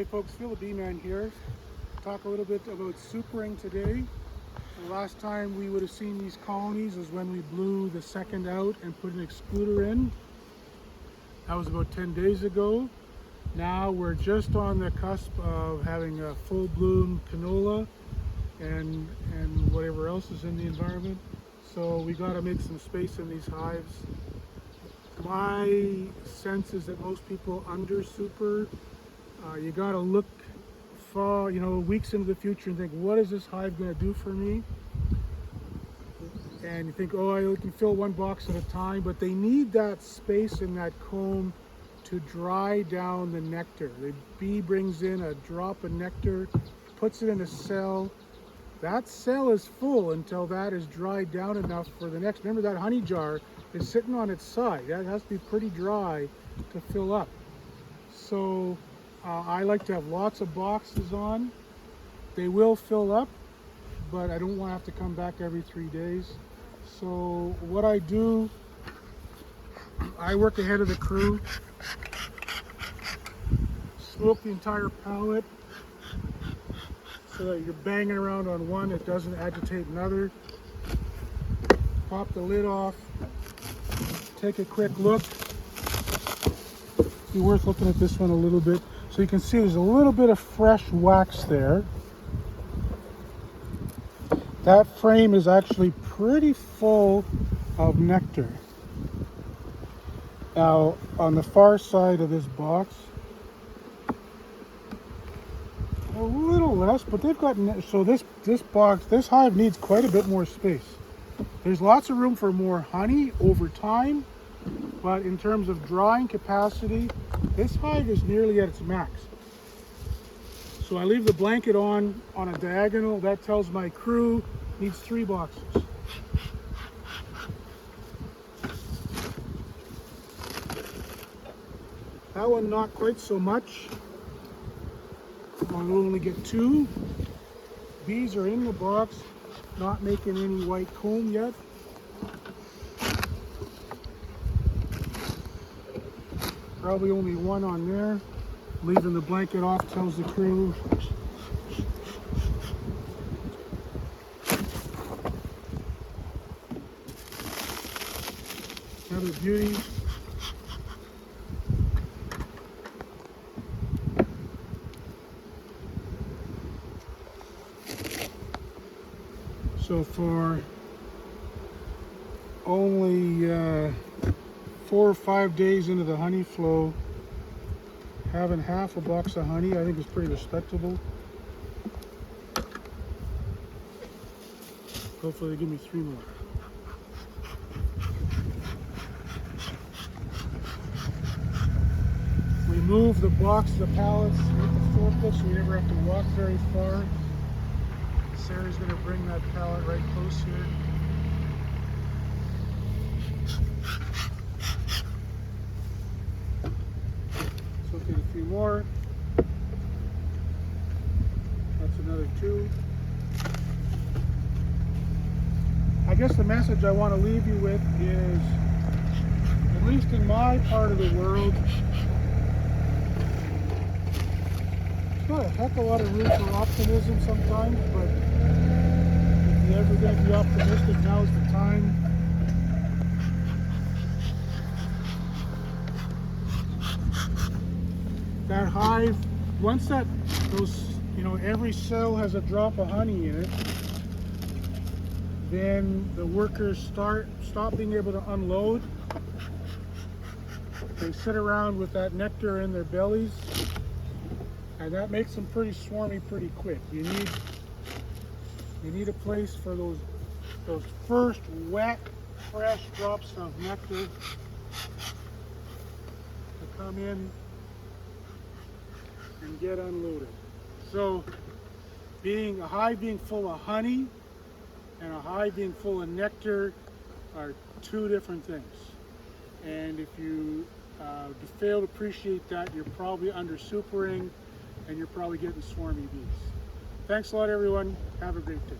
Hey folks, Phil the Bee-Man here. Talk a little bit about supering today. The last time we would have seen these colonies is when we blew the second out and put an excluder in. That was about 10 days ago. Now we're just on the cusp of having a full bloom canola and whatever else is in the environment. So we got to make some space in these hives. My sense is that most people under super. You got to look far, weeks into the future and think, what is this hive going to do for me? And you think, oh, I can fill one box at a time, but they need that space in that comb to dry down the nectar. The bee brings in a drop of nectar, puts it in a cell. That cell is full until that is dried down enough for the next. Remember, that honey jar is sitting on its side. That has to be pretty dry to fill up. So I like to have lots of boxes on. They will fill up, but I don't want to have to come back every 3 days. So what I do, I work ahead of the crew, smoke the entire pallet so that you're banging around on one, it doesn't agitate another. Pop the lid off, take a quick look. Be worth looking at this one a little bit. So you can see there's a little bit of fresh wax there. That frame is actually pretty full of nectar. Now on the far side of this box, a little less, but they've got, so this hive needs quite a bit more space. There's lots of room for more honey over time, but in terms of drying capacity, this hive is nearly at its max. So I leave the blanket on a diagonal. That tells my crew needs 3 boxes. That one not quite so much. I'll only get 2. Bees are in the box, not making any white comb yet. Probably only 1 on there. Leaving the blanket off tells the crew. Another beauty. So for only 4 or 5 days into the honey flow, having half a box of honey I think is pretty respectable. Hopefully they give me 3 more. We move the box, the pallets with the forklift so we never have to walk very far. Sarah's going to bring that pallet right close here. So we'll get a few more. That's another 2. I guess the message I want to leave you with is, at least in my part of the world, there's not a heck of a lot of room for optimism sometimes, but if you're ever going to be optimistic, now's the time. That hive, once every cell has a drop of honey in it, then the workers stop being able to unload. They sit around with that nectar in their bellies, and that makes them pretty swarmy pretty quick. You need a place for those first wet, fresh drops of nectar to come in and get unloaded. So a hive being full of honey and a hive being full of nectar are 2 different things. And if you fail to appreciate that, you're probably under supering and you're probably getting swarmy bees. Thanks a lot, everyone. Have a great day.